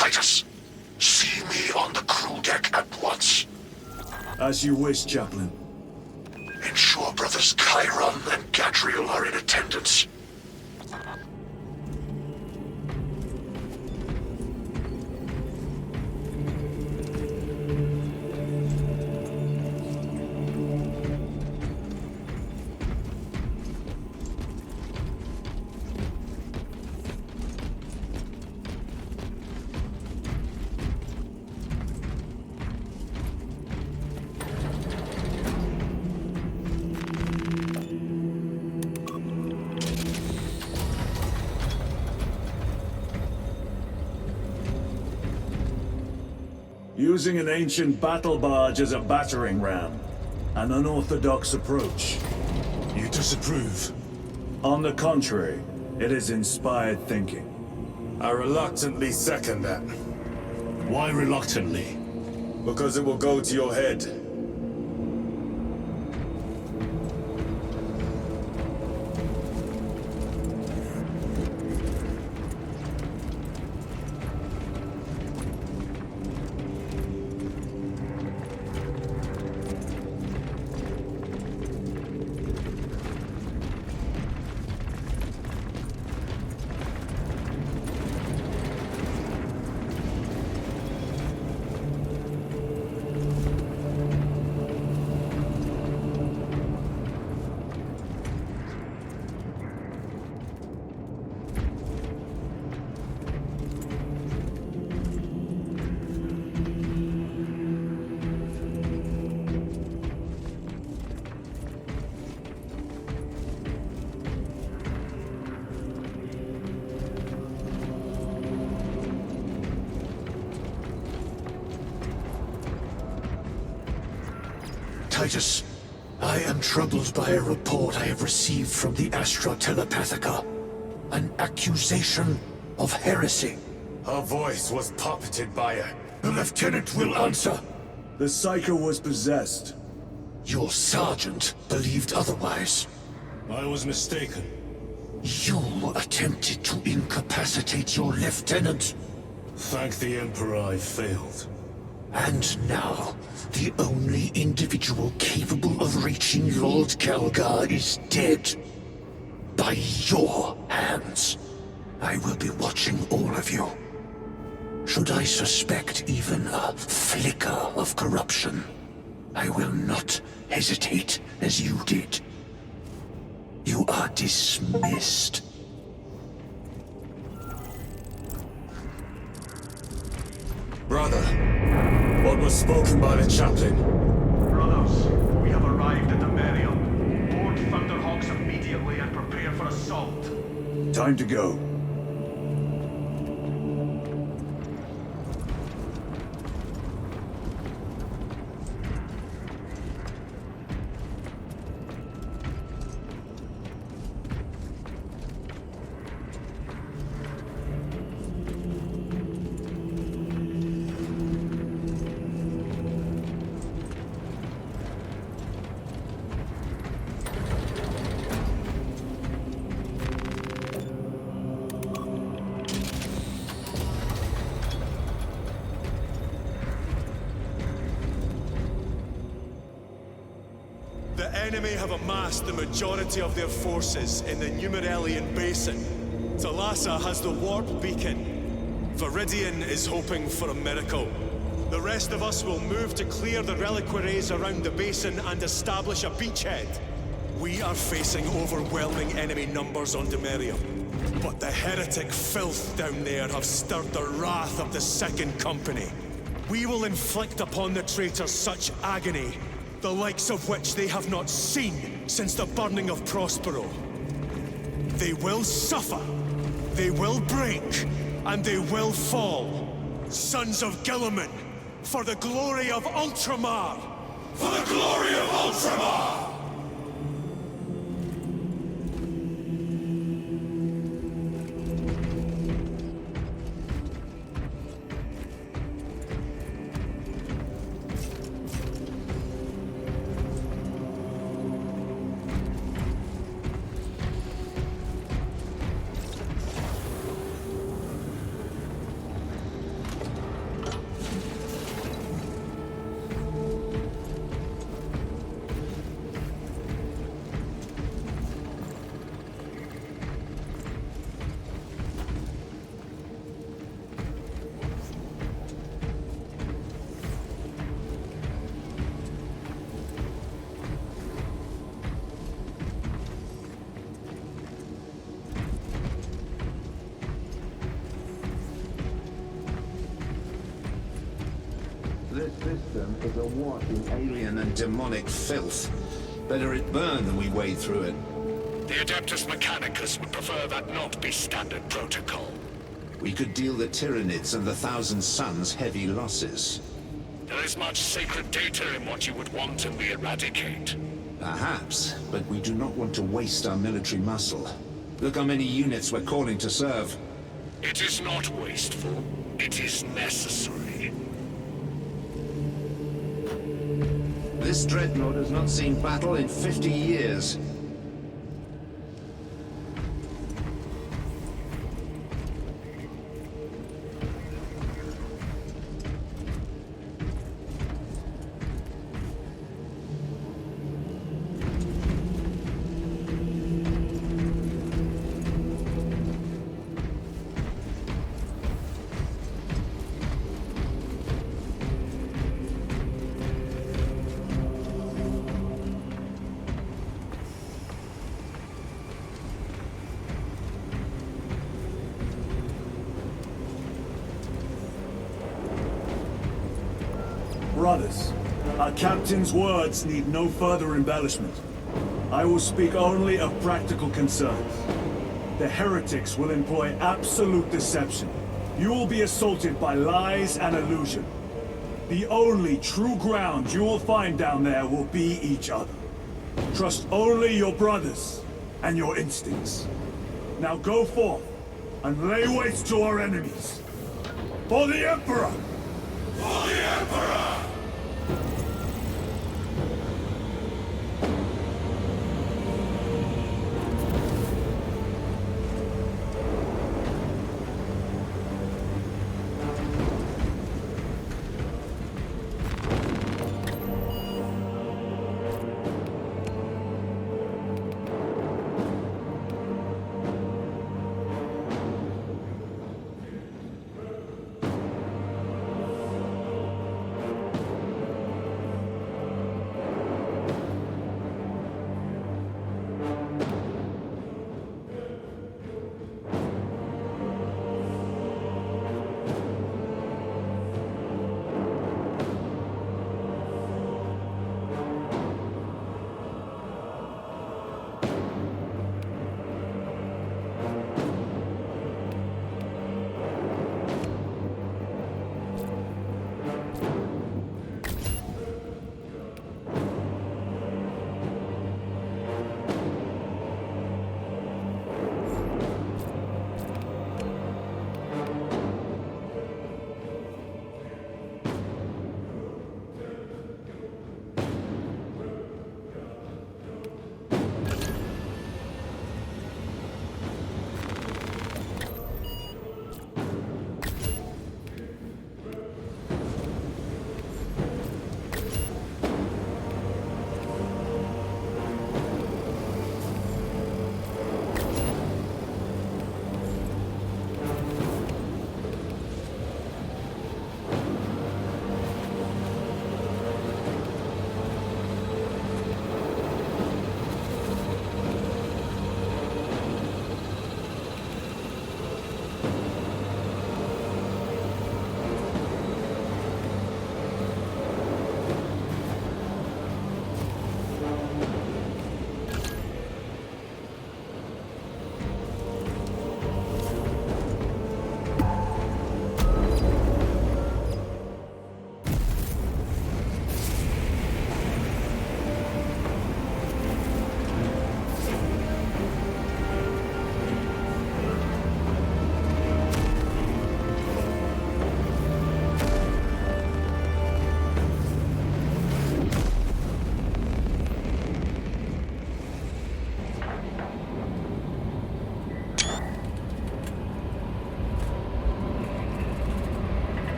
Titus, see me on the crew deck at once. As you wish, Chaplain. Ensure brothers Chiron and Gadriel are in attendance. Using an ancient battle barge as a battering ram. An unorthodox approach. You disapprove? On the contrary, it is inspired thinking. I reluctantly second that. Why reluctantly? Because it will go to your head. Titus, I am troubled by a report I have received from the Astra Telepathica. An accusation of heresy. Her voice was puppeted by her. The lieutenant will answer. The Psycho was possessed. Your sergeant believed otherwise. I was mistaken. You attempted to incapacitate your lieutenant. Thank the Emperor I failed. And now, the only individual capable of reaching Lord Kalgar is dead. By your hands. I will be watching all of you. Should I suspect even a flicker of corruption, I will not hesitate as you did. You are dismissed. Brother, what was spoken by the chaplain? Brothers, we have arrived at the Merium. Board Thunderhawks immediately and prepare for assault. Time to go. The enemy have amassed the majority of their forces in the Numeralian Basin. Thalassa has the warp beacon. Viridian is hoping for a miracle. The rest of us will move to clear the reliquaries around the basin and establish a beachhead. We are facing overwhelming enemy numbers on Demerium. But the heretic filth down there have stirred the wrath of the Second Company. We will inflict upon the traitors such agony, the likes of which they have not seen since the burning of Prospero. They will suffer, they will break, and they will fall. Sons of Guilliman, for the glory of Ultramar! For the glory of Ultramar! system is awash in alien and demonic filth. Better it burn than we wade through it. The Adeptus Mechanicus would prefer that not be standard protocol. We could deal the Tyranids and the Thousand Suns heavy losses. There is much sacred data in what you would wanton me eradicate. Perhaps, but we do not want to waste our military muscle. Look how many units we're calling to serve. It is not wasteful. It is necessary. This dreadnought has not seen battle in 50 years. Brothers, our captain's words need no further embellishment. I will speak only of practical concerns. The heretics will employ absolute deception. You will be assaulted by lies and illusion. The only true ground you will find down there will be each other. Trust only your brothers and your instincts. Now go forth and lay waste to our enemies. For the Emperor! For the Emperor!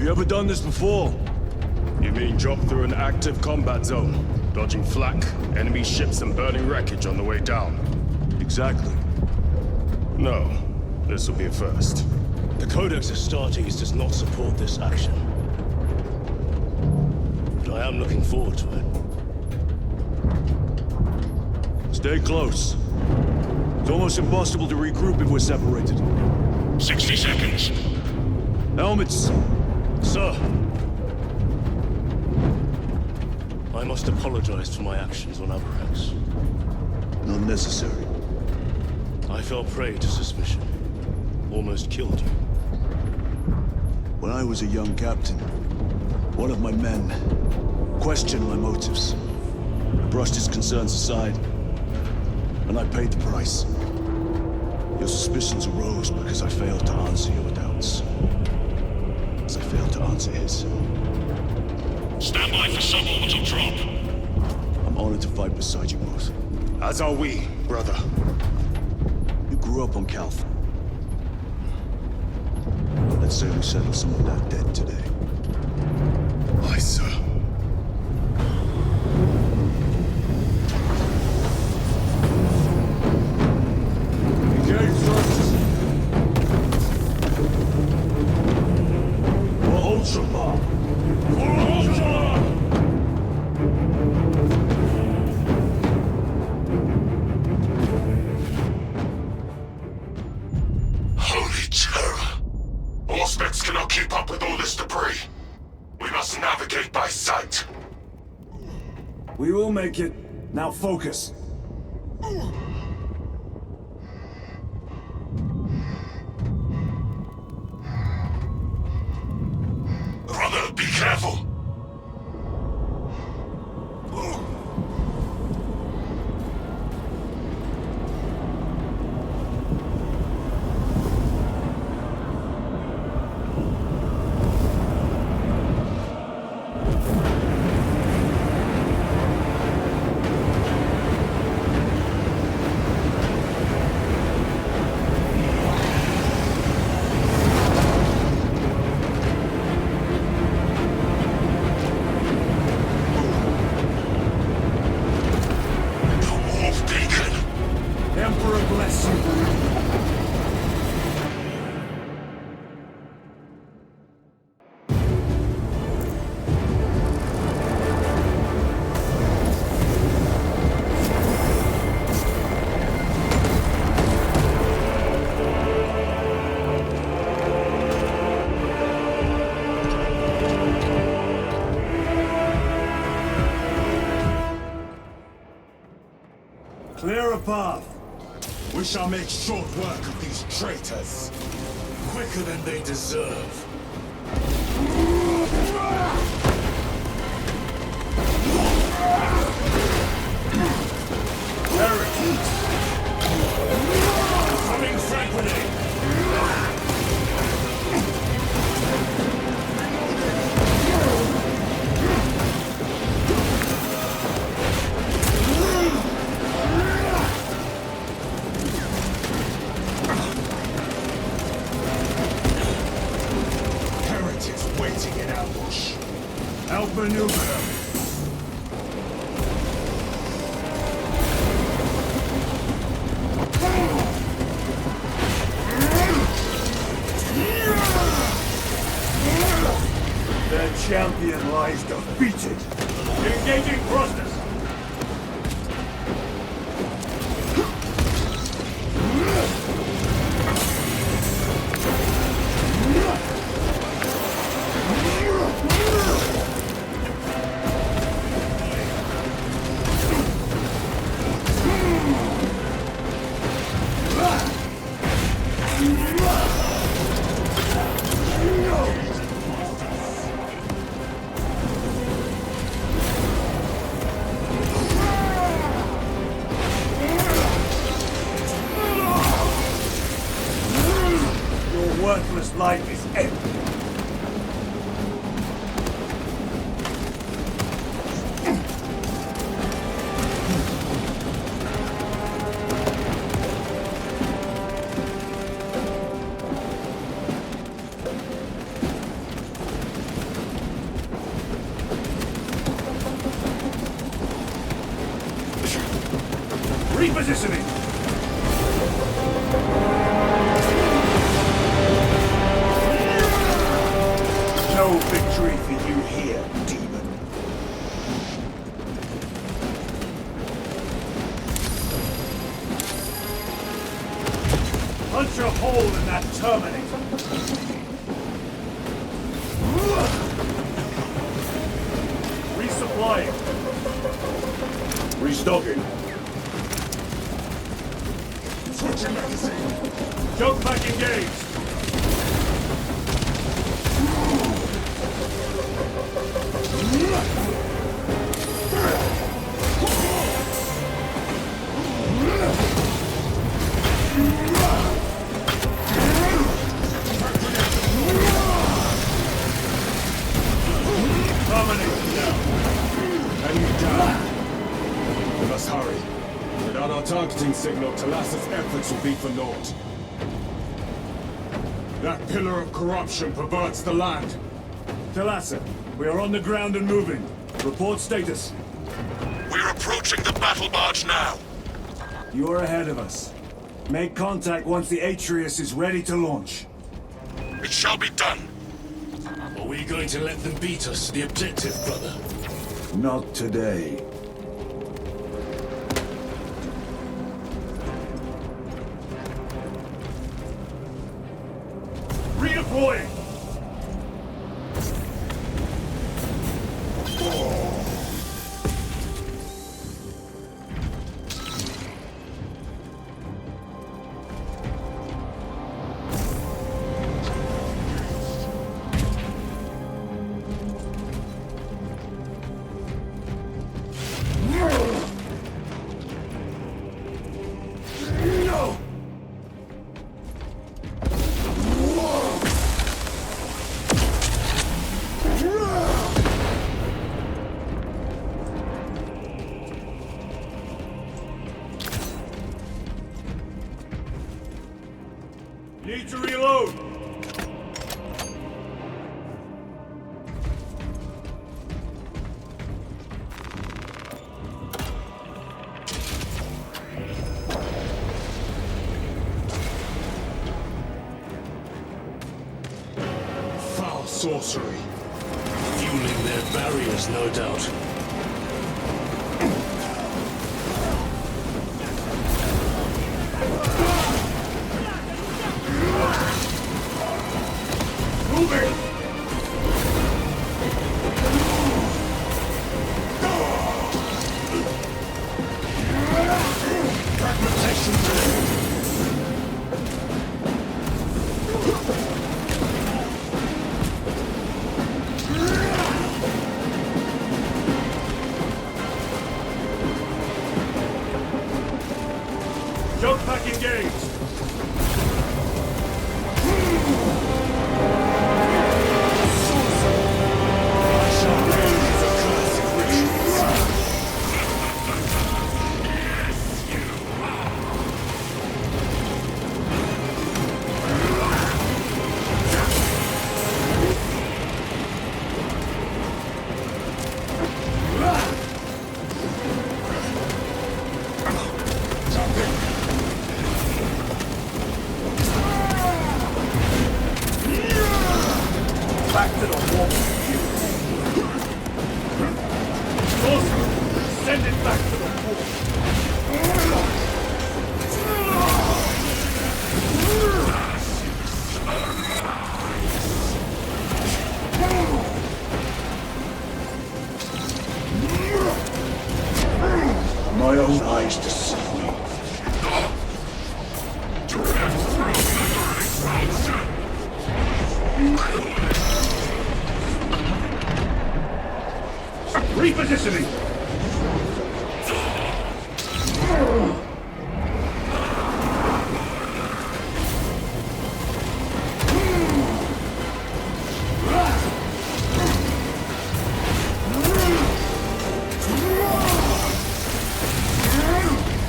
You ever done this before? You mean drop through an active combat zone, dodging flak, enemy ships and burning wreckage on the way down? Exactly. No, this will be a first. The Codex Astartes does not support this action. But I am looking forward to it. Stay close. It's almost impossible to regroup if we're separated. 60 seconds. Helmets! Sir! I must apologize for my actions on Abrax. Not necessary. I fell prey to suspicion. Almost killed you. When I was a young captain, one of my men questioned my motives. I brushed his concerns aside, and I paid the price. Your suspicions arose because I failed to answer your doubts. As I failed to answer his. Stand by for suborbital drop. I'm honored to fight beside you both. As are we, brother. You grew up on Calth. Let's say we settle some of that debt today. Aye, sir. Holy terror! Auspex cannot keep up with all this debris. We must navigate by sight. We will make it. Now focus. Brother, be careful! Clear a path. We shall make short work of these traitors. Quicker than they deserve. Coming frag grenade! Outmaneuver. Their champion lies defeated. Engaging thrusters. Worthless life is empty. Repositioning. No victory for you here, demon. punch a hole in that Terminator. Resupplying. Restocking. Switching magazine. Jump back engaged. We must hurry. Without our targeting signal, Talassa's efforts will be for naught. That pillar of corruption perverts the land. Talassa, we are on the ground and moving. Report status. We're approaching the battle barge now. You are ahead of us. Make contact once the Atreus is ready to launch. It shall be done. Are we going to let them beat us to the objective, brother? Not today. Redeploying! Need to reload! Foul sorcery. Fueling their barriers, no doubt. Jump pack engaged! Back to the wall. Corsair, send it back to the wall. My own eyes deceive me. Repositioning!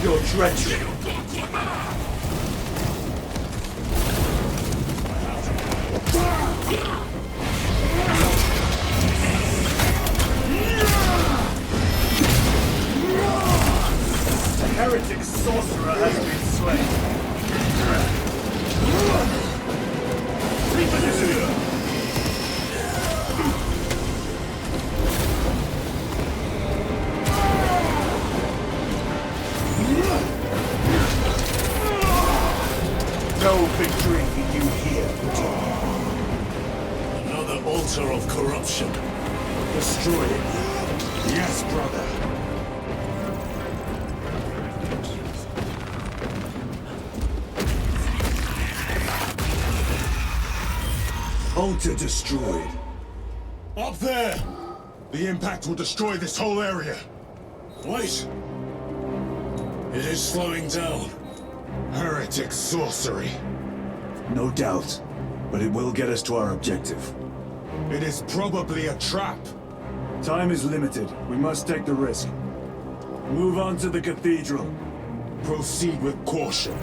Your treachery! Heretic sorcerer has been slain. Repositioning! destroyed it. Yes, brother. Altar destroyed. Up there! The impact will destroy this whole area. Wait! It is slowing down. Heretic sorcery. No doubt. But it will get us to our objective. It is probably a trap. Time is limited. We must take the risk. Move on to the cathedral. Proceed with caution.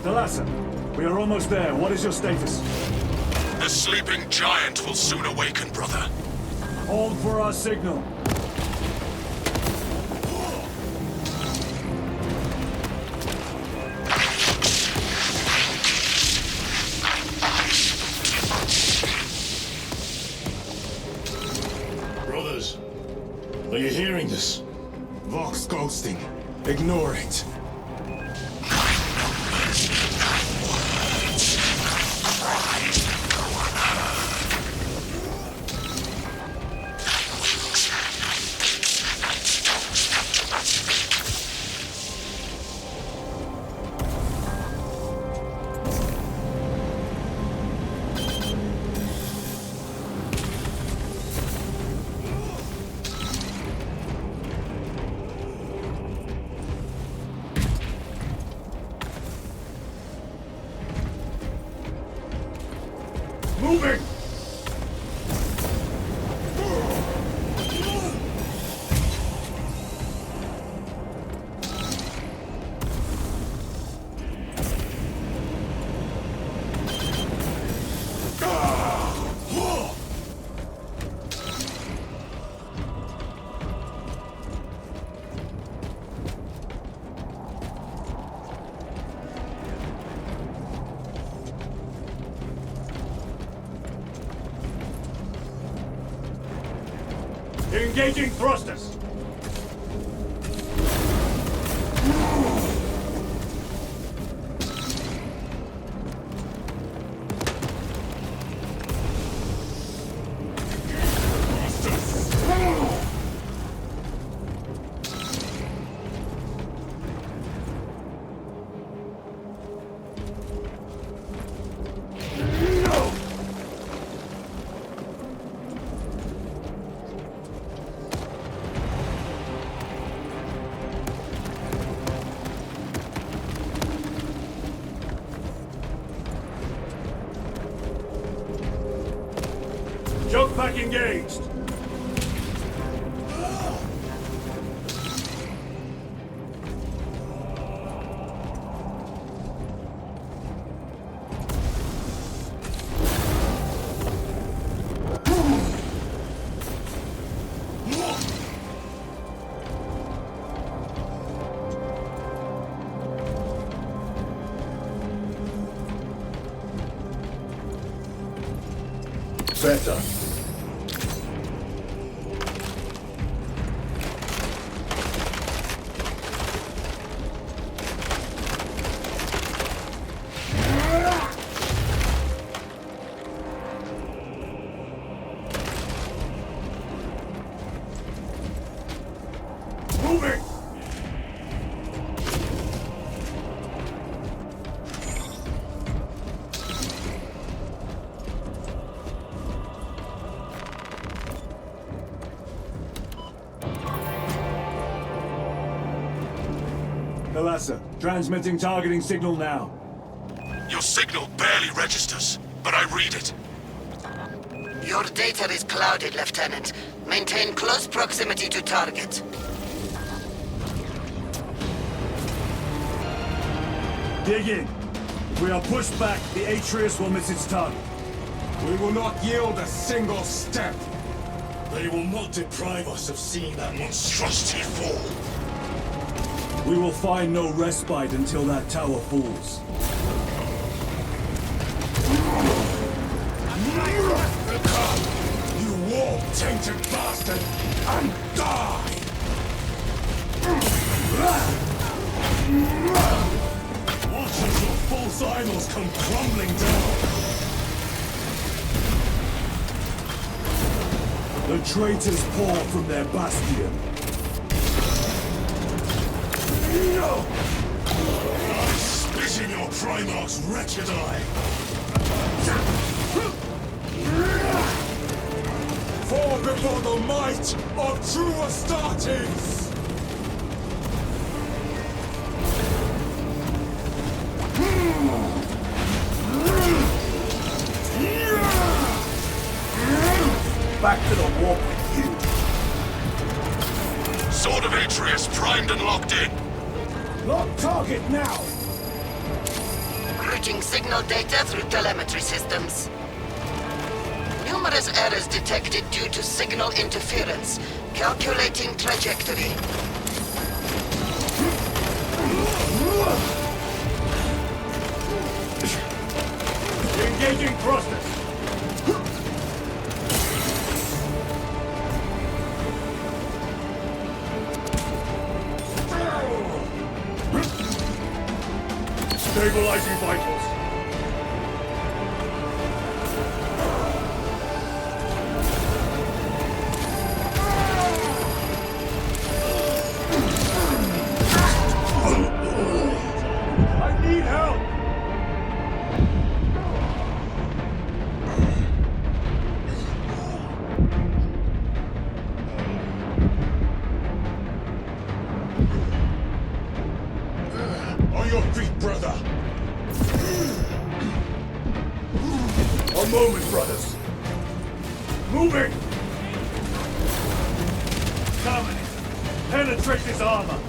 Thalassa, we are almost there. What is your status? The sleeping giant will soon awaken, brother. Hold for our signal. Brothers, are you hearing this? Vox ghosting. Ignore it. Moving! Engaging thrusters! Jump pack engaged! Better. Moving! Thalassa, transmitting targeting signal now. Your signal barely registers, but I read it. Your data is clouded, Lieutenant. Maintain close proximity to target. Dig in. If we are pushed back, the Atreus will miss its target. We will not yield a single step. They will not deprive us of seeing that monstrosity fall. We will find no respite until that tower falls. You warp-tainted bastard, and die! Watch as your false idols come come crumbling down. The traitors pour from their bastion. No! I spit in your Primarch's wretched eye! Fall before the might of true Astartes! Back to the war with you. Sword of Atreus primed and locked in. Lock target now! Routing signal data through telemetry systems. Numerous errors detected due to signal interference. Calculating trajectory. Engaging thrusters. Stabilizing vitals. I need help! On your feet, brother! A moment, brothers. Moving! Terminator, penetrate his armor.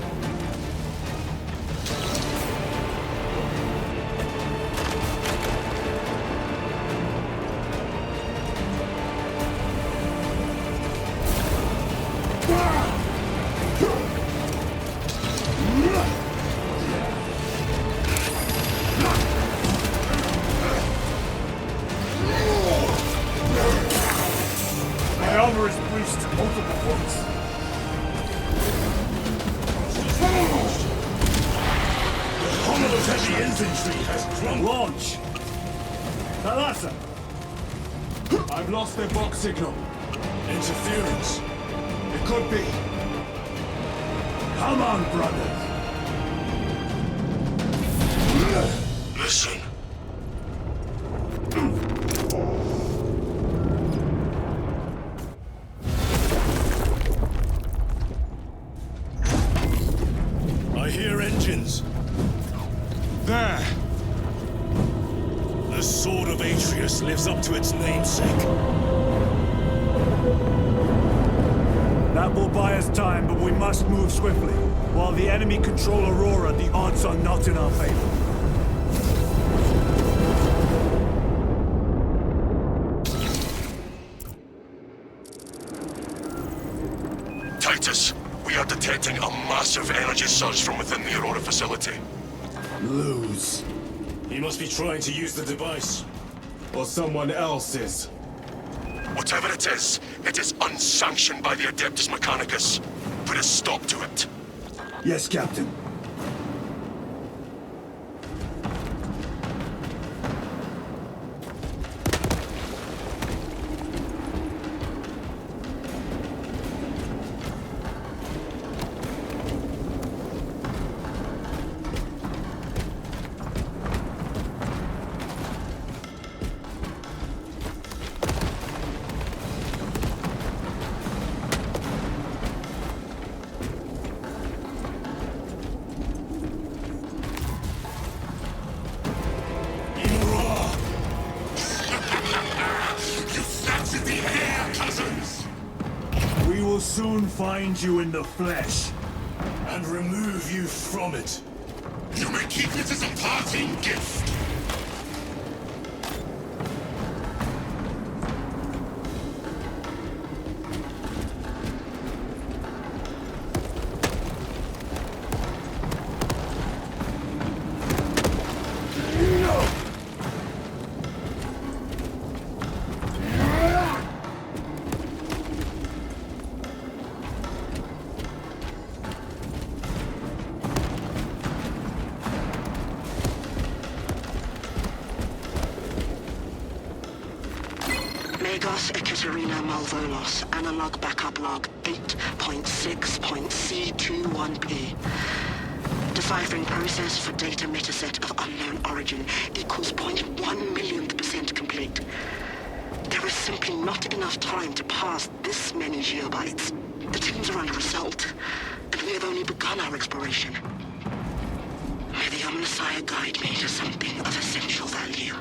My armor is breached multiple points. The hull of heavy infantry has crumbled. Launch! Thalassa! I've lost their box signal. Interference. It could be. Come on, brothers! Listen. I hear engines. There. The Sword of Atreus lives up to its namesake. That will buy us time, but we must move swiftly. While the enemy control Aurora, the odds are not in our favor. Titus, we are detecting a massive energy surge from within the Aurora facility. Lose. He must be trying to use the device. Or someone else is. Whatever it is unsanctioned by the Adeptus Mechanicus. Put a stop to it. Yes, Captain. We will soon find you in the flesh. And remove you from it. You may keep it as a parting gift. Magos Ekaterina Malvolos, analog backup log 8.6.C21P. Deciphering process for data metaset of unknown origin equals 0.1 millionth % complete. There is simply not enough time to pass this many geobytes. The teams are under assault, and we have only begun our exploration. May the Omnissiah guide me to something of essential value.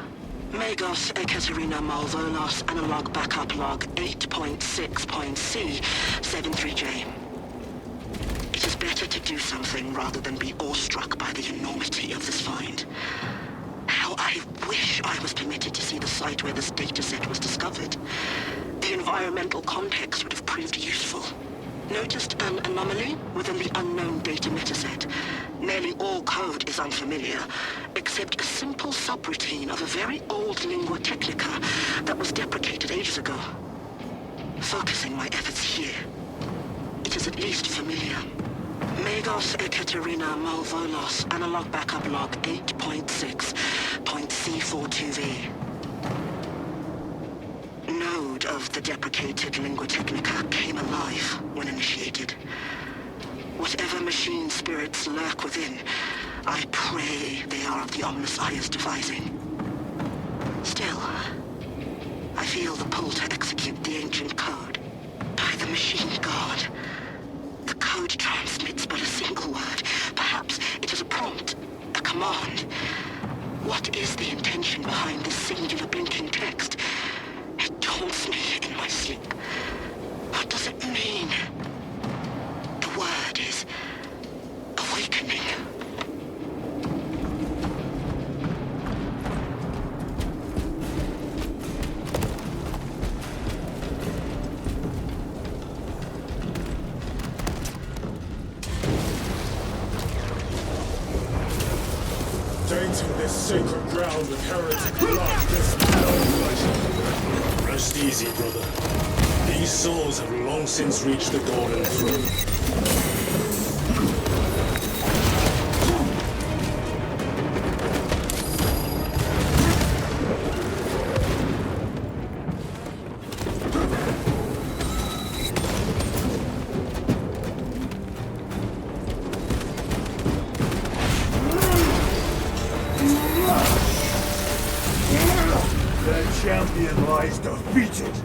Magos Ekaterina Malvolos, analog backup log 8.6.C73J. It is better to do something rather than be awestruck by the enormity of this find. How I wish I was permitted to see the site where this dataset was discovered. The environmental context would have proved useful. Noticed an anomaly within the unknown data metaset. Nearly all code is unfamiliar, except a simple subroutine of a very old lingua technica that was deprecated ages ago. Focusing my efforts here, it is at least familiar. Magos Ekaterina Malvolos, analog backup log 8.6.C42V. Node of the deprecated lingua technica came alive when initiated. Whatever machine spirits lurk within, I pray they are of the Omnissiah's devising. Still, I feel the pull to execute the ancient code. By the machine god. The code transmits but a single word. Perhaps it is a prompt, a command. What is the intention behind this singular blinking text? It taunts me in my sleep. What does it mean? The word is awakening. Tainting this sacred ground with heretic blood, this Rest easy, brother. These souls have long since reached the Golden Throne. Their champion lies defeated.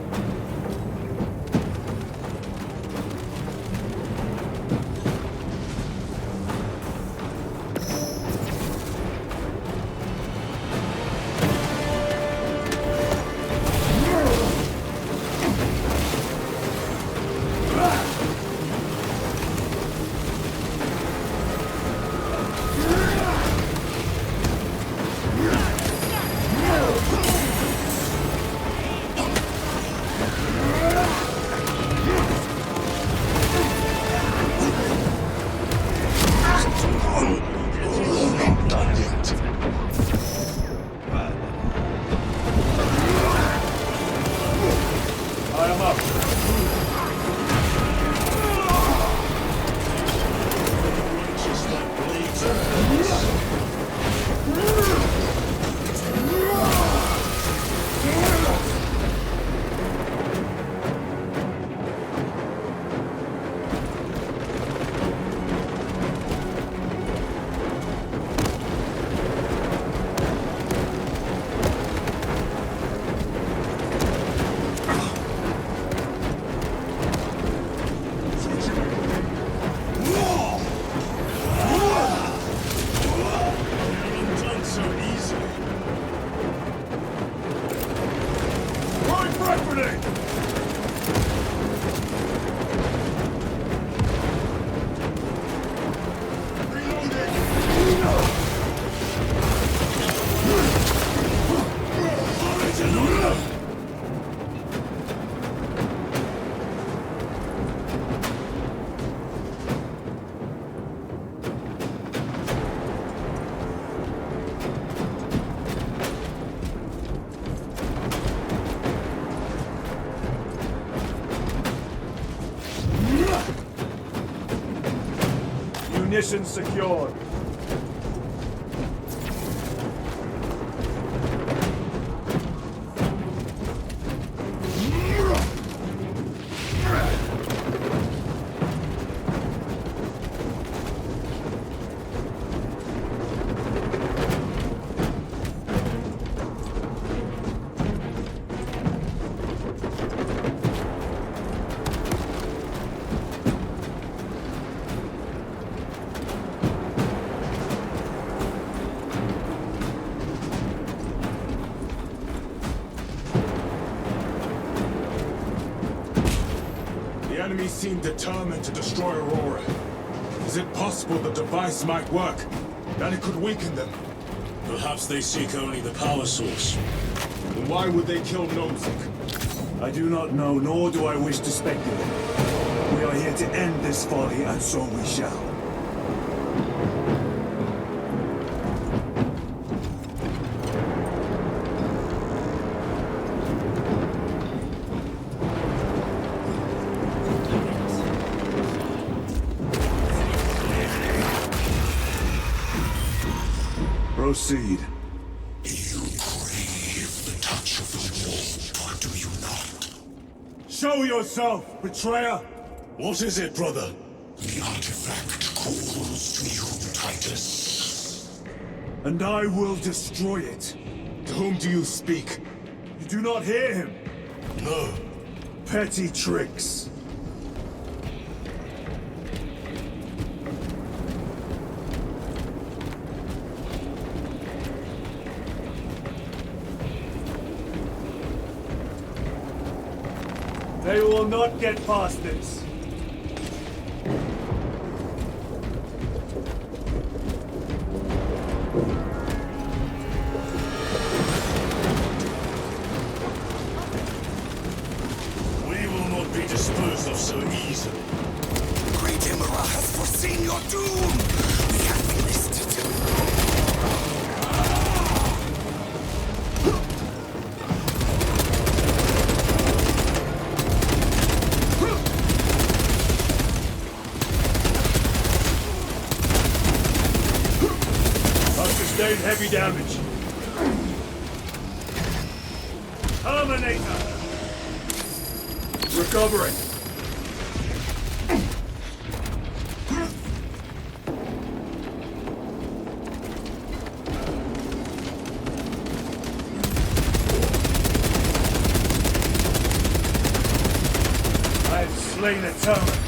Munitions secured. enemy seem determined to destroy Aurora. Is it possible the device might work? That it could weaken them? Perhaps they seek only the power source. Then why would they kill Gnomesic? I do not know, nor do I wish to speculate. We are here to end this folly, and so we shall. Proceed. You crave the touch of the Lord, do you not? Show yourself, betrayer! What is it, brother? The artifact calls to you, Titus. And I will destroy it. To whom do you speak? You do not hear him. No. Petty tricks. They will not get past this. We will not be disposed of so easily. Great Emperor has foreseen your doom! We have enlisted him. Sustained heavy damage. Terminator! Recovering. I have slain a Terminator.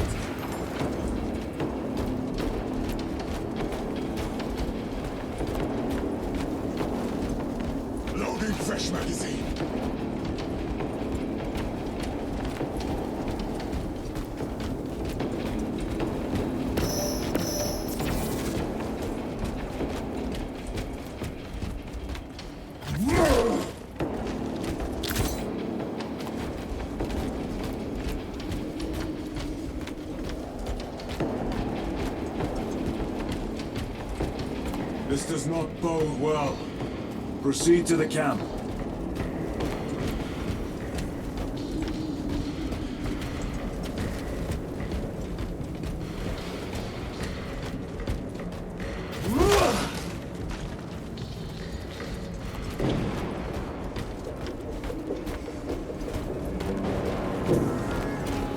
Fresh magazine. This does not bode well. Proceed to the camp.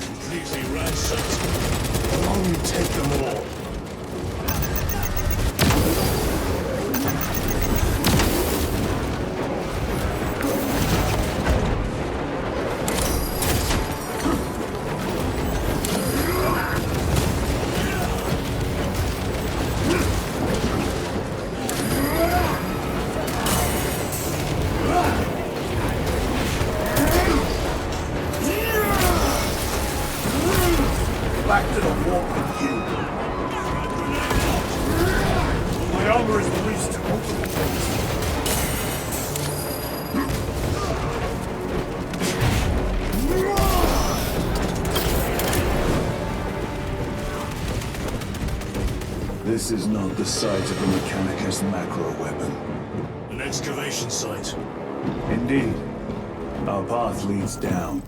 Completely ransacked. Only take them all. Back to the warp with you. My armor is the least of multiple things. This is not the site of the Mechanicus macro weapon. An excavation site. Indeed. Our path leads down.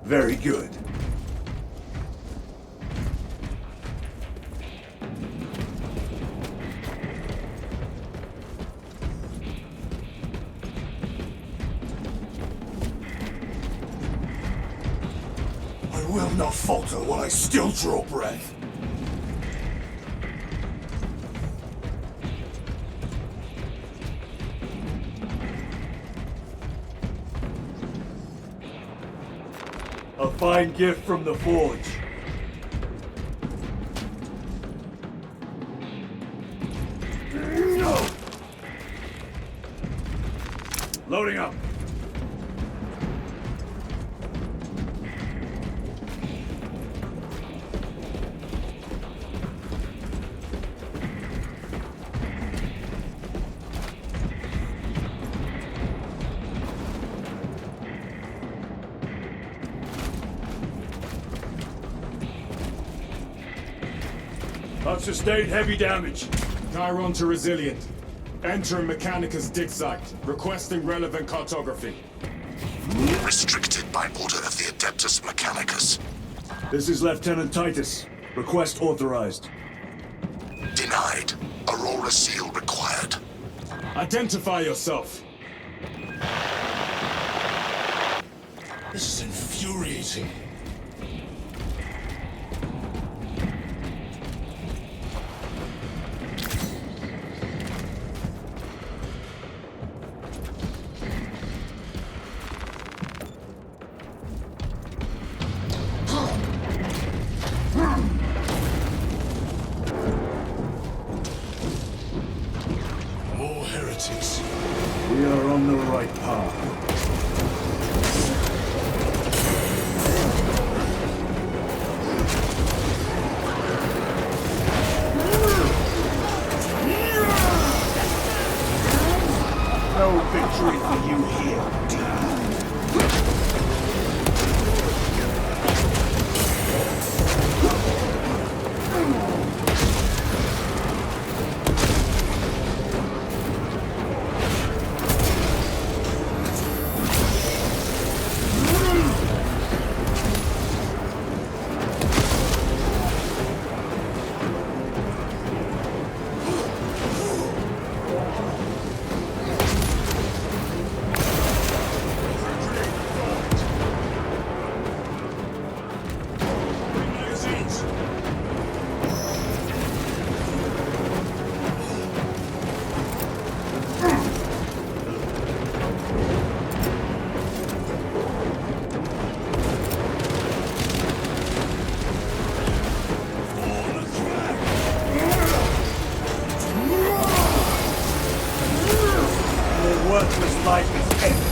Very good. I will not falter while I still draw breath. fine gift from the forge. Loading up. I've sustained heavy damage. Chiron to resilient. Enter Mechanicus dig site. Requesting relevant cartography. Restricted by order of the Adeptus Mechanicus. This is Lieutenant Titus. Request authorized. Denied. Aurora seal required. Identify yourself. This is infuriating. More heretics. We are on the right path. No victory for you here, demon. Worthless life is ended.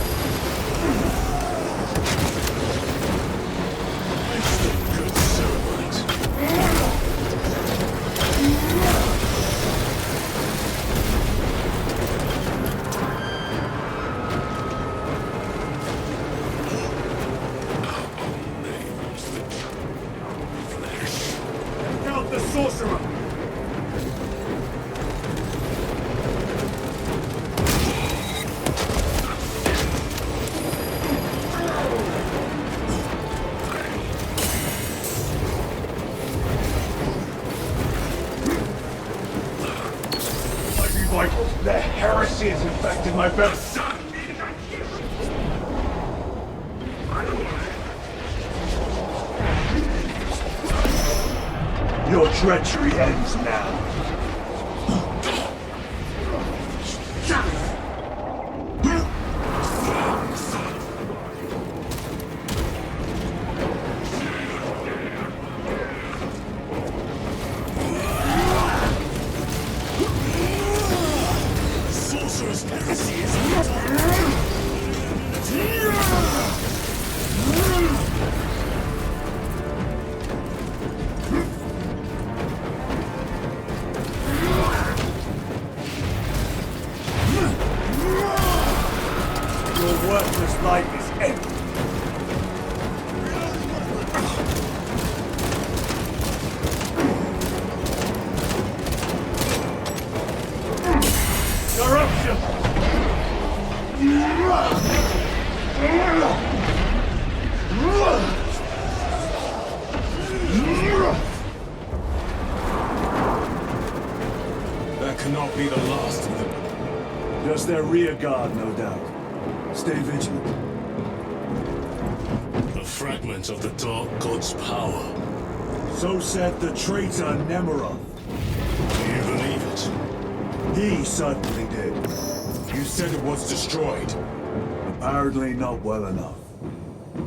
Good servant. Count the sorcerer! The heresy has infected my belly. Your treachery ends now. Your worthless life is ended. Corruption! That cannot be the last of them. Just their rear guard, no doubt. Stay vigilant. A fragment of the Dark God's power. So said the traitor Nemeroth. Do you believe it? He certainly did. You said it was destroyed. Apparently not well enough.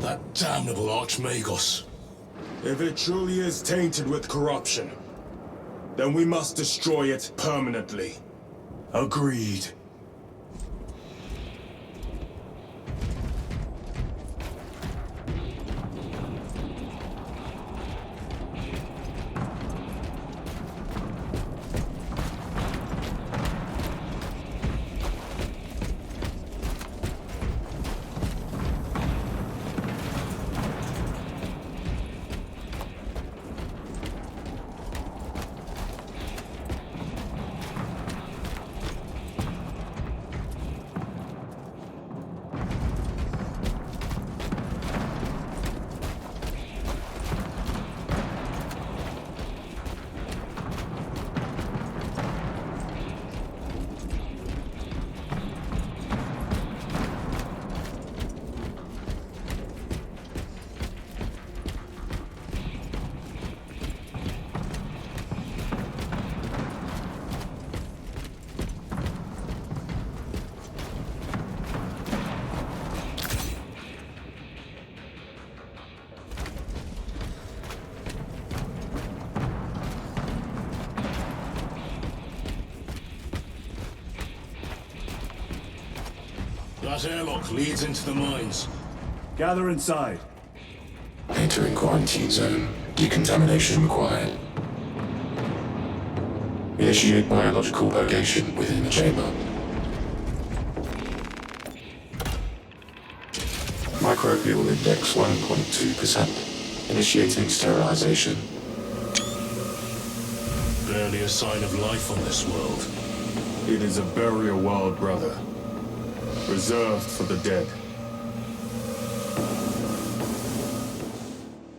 That damnable Archmagos. If it truly is tainted with corruption, then we must destroy it permanently. Agreed. That airlock leads into the mines. Gather inside. Entering quarantine zone. Decontamination required. Initiate biological purgation within the chamber. Microbial index 1.2%. Initiating sterilization. Barely a sign of life on this world. It is a burial world, brother. Reserved for the dead.